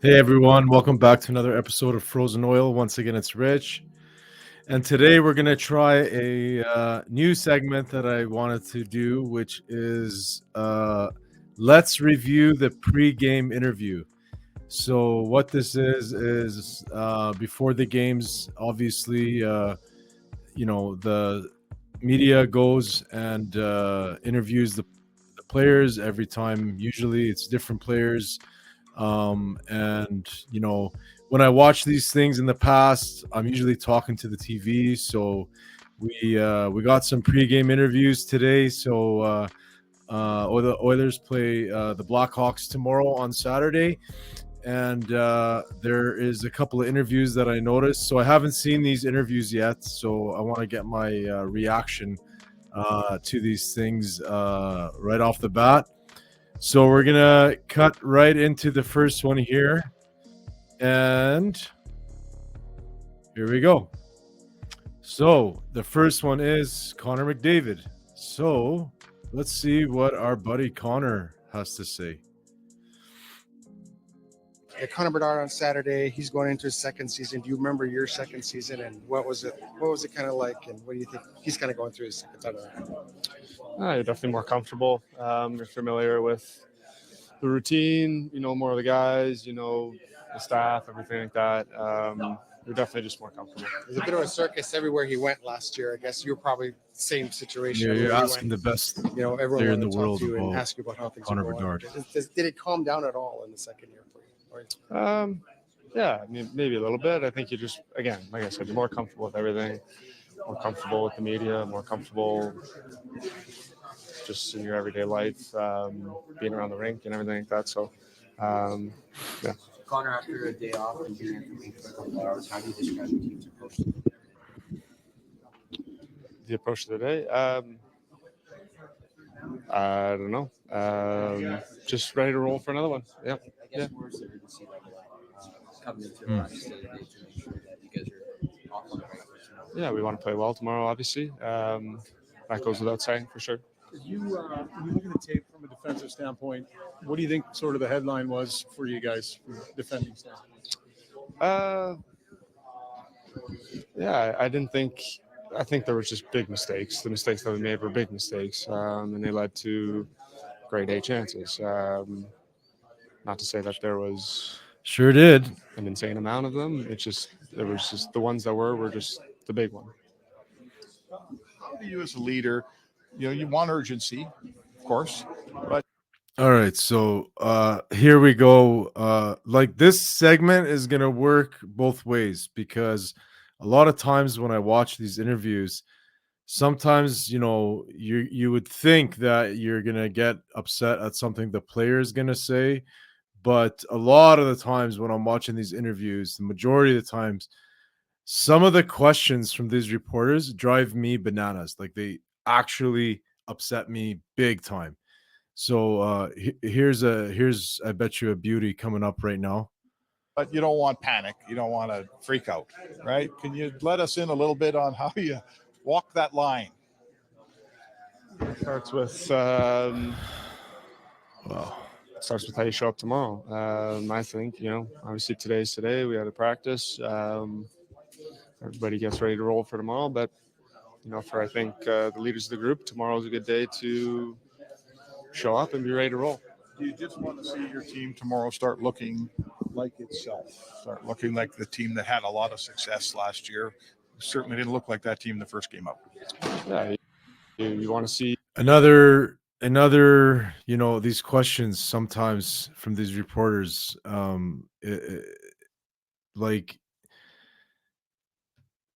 Hey everyone, welcome back to another episode of Frozen Oil. Once again, it's Rich, and today we're gonna try a new segment that I wanted to do, which is let's review the pre-game interview. So what this is before the games, obviously, the media goes and interviews the players every time. Usually, it's different players. And when I watch these things in the past, I'm usually talking to the TV. So we got some pregame interviews today. So or the Oilers play the Blackhawks tomorrow on Saturday, and there is a couple of interviews that I noticed. So I haven't seen these interviews yet, so I want to get my reaction to these things right off the bat. So we're gonna cut right into the first one here, and here we go. So the first one is Connor McDavid. So let's see what our buddy Connor has to say. Connor Bedard on Saturday. He's going into his second season. Do you remember your second season, and what was it? What was it kind of like, and what do you think he's kind of going through his second time around? You're definitely more comfortable. You're familiar with the routine. You know more of the guys. You know the staff, everything like that. You're definitely just more comfortable. There's a bit of a circus everywhere he went last year. I guess you're probably same situation. You're everywhere he asking the best everyone player in the wanted to talk world to you and about ask you about how things Connor are going. Bedard. Did it calm down at all in the second year for you? Yeah, I mean, maybe a little bit. I think you just, again, like I said, you're more comfortable with everything, more comfortable with the media, more comfortable just in your everyday life, being around the rink and everything like that. So, yeah. Connor, after a day off and being at the rink for a couple hours, how do you describe the team's approach? The approach of the day? I don't know. Just ready to roll for another one. Yep. I guess we're excited to see coming into the last day to make sure that you guys are off on the right foot. Yeah, we want to play well tomorrow, obviously. That goes without saying, for sure. When you look at the tape from a defensive standpoint, what do you think sort of the headline was for you guys from a defending standpoint? Yeah, I think there was just big mistakes. The mistakes that we made were big mistakes, and they led to grade A chances. Not to say that there was Sure did. an insane amount of them. There was just the ones that were just the big one. How do you, as a leader, you want urgency, of course, but All right, so here we go. Like this segment is gonna work both ways because a lot of times when I watch these interviews, sometimes you would think that you're gonna get upset at something the player is gonna say, but a lot of the times when I'm watching these interviews, the majority of the times, some of the questions from these reporters drive me bananas. Like they actually upset me big time. So here's I bet you a beauty coming up right now. you don't want panic. You don't want to freak out, right? Can you let us in a little bit on how you walk that line? It starts with starts with how you show up tomorrow. I think obviously today's today. We had a practice. Everybody gets ready to roll for tomorrow. But for I think the leaders of the group, tomorrow's a good day to show up and be ready to roll. Do you just want to see your team tomorrow start looking like itself, start looking like the team that had a lot of success last year? Certainly didn't look like that team the first game out. Yeah, you want to see Another these questions sometimes from these reporters, like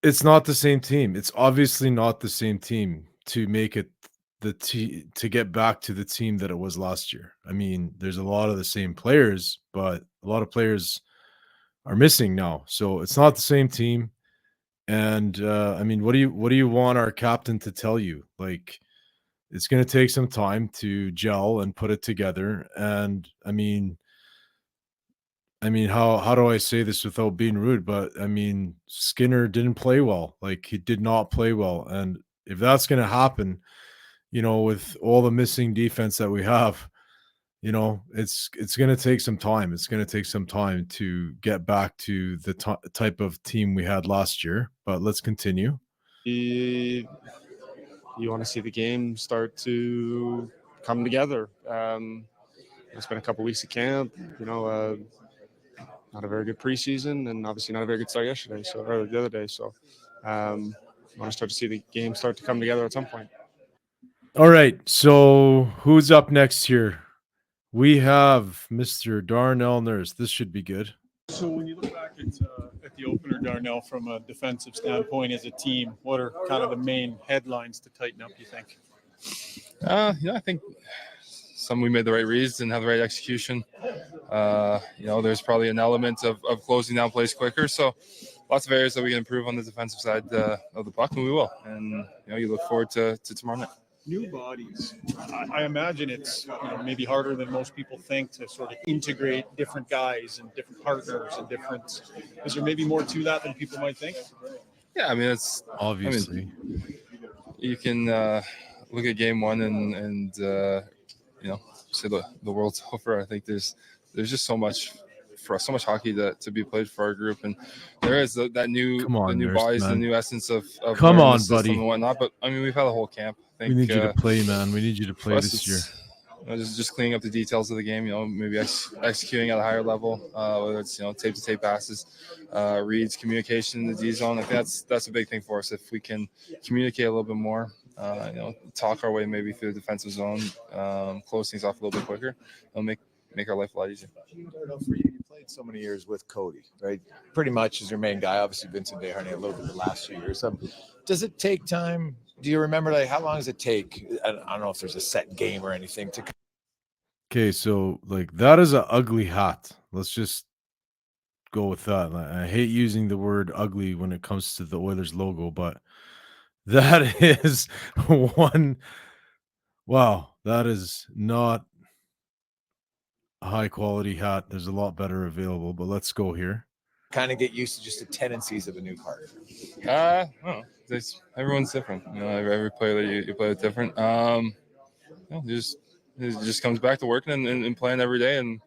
it's not the same team. It's obviously not the same team to make it to get back to the team that it was last year. I mean, there's a lot of the same players, but a lot of players are missing now. So it's not the same team. And I mean, what do you want our captain to tell you? Like, it's going to take some time to gel and put it together. And I mean, how do I say this without being rude? But I mean, Skinner didn't play well. Like he did not play well. And if that's going to happen, with all the missing defense that we have, it's going to take some time. It's going to take some time to get back to the type of team we had last year. But let's continue. You want to see the game start to come together. It's been a couple weeks of camp. Not a very good preseason, and obviously not a very good start yesterday. Or the other day. So, I want to start to see the game start to come together at some point. All right. So who's up next here? We have Mr. Darnell Nurse. This should be good. So when you look back at the opener, Darnell, from a defensive standpoint as a team, what are kind of the main headlines to tighten up, you think? I think we made the right reads and have the right execution. There's probably an element of closing down plays quicker. So lots of areas that we can improve on the defensive side of the puck, and we will. And, you look forward to tomorrow night. New bodies. I imagine it's maybe harder than most people think to sort of integrate different guys and different partners and different. Is there maybe more to that than people might think? Yeah, I mean, it's obviously you can look at game one and say the world's over. I think there's just so much hockey to be played for our group, and there is that new bodies, man. The new essence of come on, buddy, and whatnot. But I mean, we've had a whole camp. We need you to play, man. We need you to play this year. Just cleaning up the details of the game. Maybe executing at a higher level, whether it's tape to tape passes, reads, communication in the D zone. I think that's a big thing for us. If we can communicate a little bit more, talk our way maybe through the defensive zone, close things off a little bit quicker, it'll make our life a lot easier. For you played so many years with Cody, right? Pretty much as your main guy. Obviously, Vincent Desharnais a little bit the last few years. Does it take time? Do you remember, how long does it take? I don't know if there's a set game or anything to. Okay, so that is an ugly hat. Let's just go with that. I hate using the word ugly when it comes to the Oilers logo, but that is one. Wow, that is not a high quality hat. There's a lot better available, but let's go here. Kind of get used to just the tendencies of a new partner. I don't know. Everyone's different. Every player that you play with different. It just comes back to working and playing every day and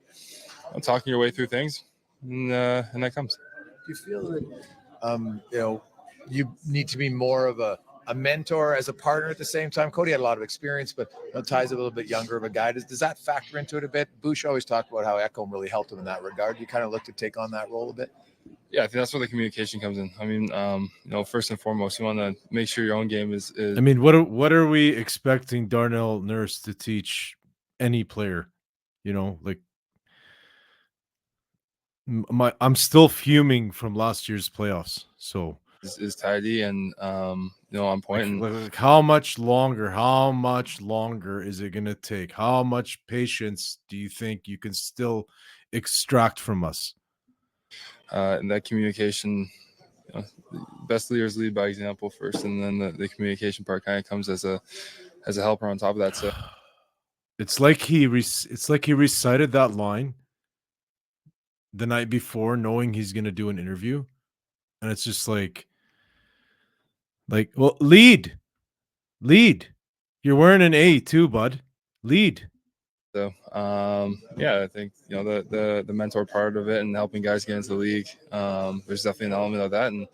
talking your way through things, and that comes. Do you feel that you need to be more of a mentor as a partner at the same time? Cody had a lot of experience, but Ty's a little bit younger of a guy. Does that factor into it a bit? Bush always talked about how Ekholm really helped him in that regard. You kind of look to take on that role a bit. Yeah, I think that's where the communication comes in. I mean, first and foremost, you want to make sure your own game is. I mean, what are we expecting Darnell Nurse to teach any player? I'm still fuming from last year's playoffs. So is tidy and on point. And how much longer is it going to take? How much patience do you think you can still extract from us? And that communication, best leaders lead by example first, and then the communication part kind of comes as a helper on top of that. So it's like he recited that line the night before, knowing he's going to do an interview, and it's just like, well, lead. You're wearing an A too, bud. Lead. So, I think, the mentor part of it and helping guys get into the league, there's definitely an element of that. And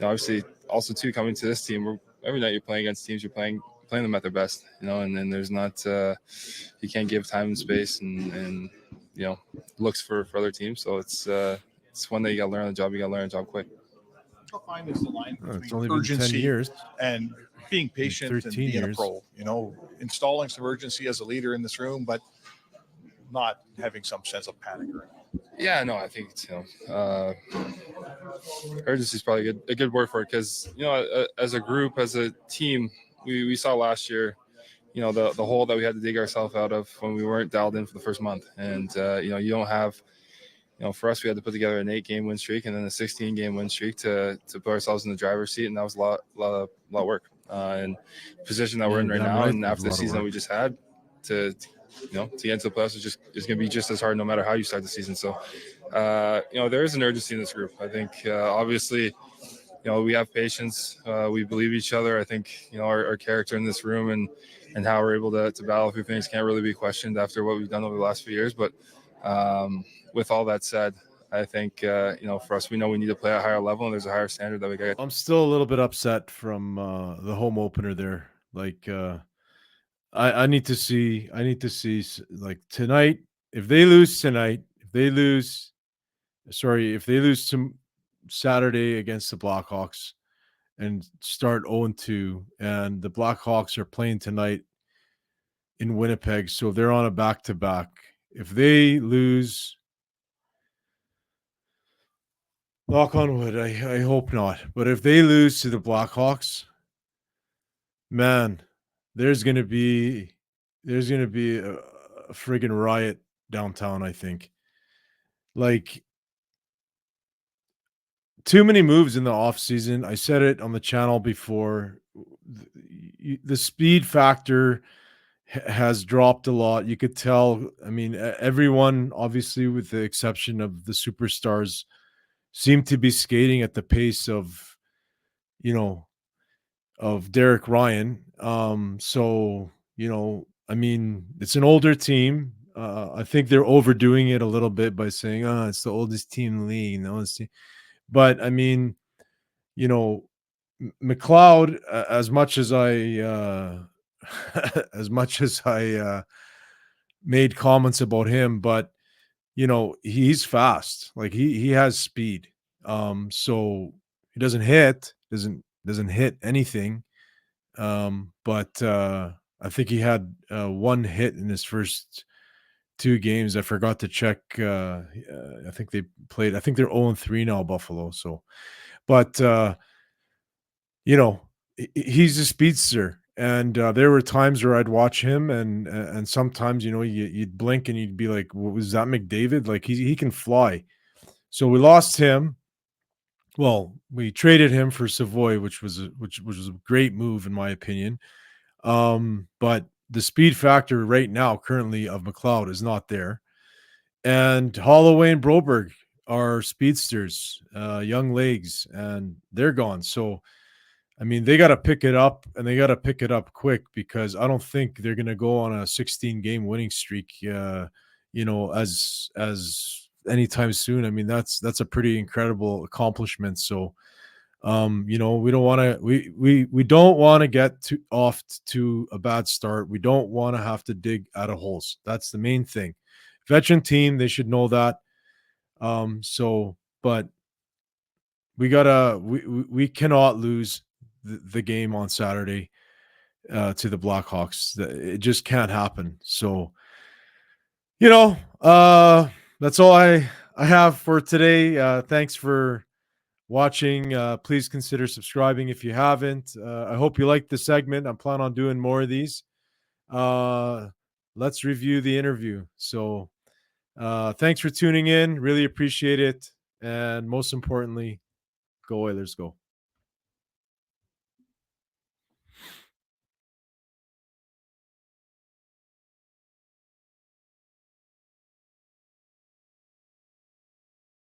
obviously also too, coming to this team, every night you're playing against teams, you're playing them at their best, and then there's not, you can't give time and space and looks for other teams. So it's one that you got to learn on the job. You got to learn on the job quick. I'll find is the line between it's only been 10 urgency years and being patient and being years. a pro, installing some urgency as a leader in this room, but not having some sense of panic or anything. Yeah, no, I think urgency is probably a good word for it, because as a group, as a team, we saw last year, the hole that we had to dig ourselves out of when we weren't dialed in for the first month, and you don't have. For us, we had to put together an 8-game win streak and then a 16-game win streak to put ourselves in the driver's seat, and that was a lot of work. And position that we're in right now, and after the season that we just had, to get into the playoffs is going to be just as hard no matter how you start the season. So, there is an urgency in this group. I think obviously we have patience. We believe each other. I think, our character in this room and how we're able to battle through things can't really be questioned after what we've done over the last few years. But with all that said, I think, for us, we know we need to play at a higher level, and there's a higher standard that we got. I'm still a little bit upset from the home opener there. Like, I need to see like tonight. If they lose tonight, if they lose to Saturday against the Blackhawks and start 0-2, and the Blackhawks are playing tonight in Winnipeg, so they're on a back-to-back. If they lose, knock on wood, I hope not. But if they lose to the Blackhawks, man, there's gonna be a friggin' riot downtown, I think. Like, too many moves in the offseason. I said it on the channel before. The speed factor has dropped a lot. You could tell. I mean, everyone, obviously, with the exception of the superstars, seem to be skating at the pace of, of Derek Ryan. So, I mean, it's an older team. I think they're overdoing it a little bit by saying, "Oh, it's the oldest team in the league." No, but I mean, McLeod, as much as I, made comments about him, but he's fast. Like he has speed. So he doesn't hit anything. But I think he had one hit in his first 2 games. I forgot to check. I think they're 0-3 now, Buffalo. So, but he's a speedster. And there were times where I'd watch him, and sometimes you'd blink and you'd be like, "Was that McDavid?" Like he can fly. So we lost him. Well, we traded him for Savoy, which was a great move in my opinion. But the speed factor right now, currently, of McLeod is not there. And Holloway and Broberg are speedsters, young legs, and they're gone. So, I mean, they got to pick it up, and they got to pick it up quick, because I don't think they're going to go on a 16-game winning streak, as anytime soon. I mean, that's a pretty incredible accomplishment. So, we don't want to we don't want to get off to a bad start. We don't want to have to dig out of holes. That's the main thing. Veteran team, they should know that. But we cannot lose the game on Saturday to the Blackhawks. It just can't happen. So, that's all I have for today. Thanks for watching. Please consider subscribing if you haven't. I hope you liked the segment. I'm planning on doing more of these. Let's review the interview. So thanks for tuning in. Really appreciate it. And most importantly, go Oilers, go.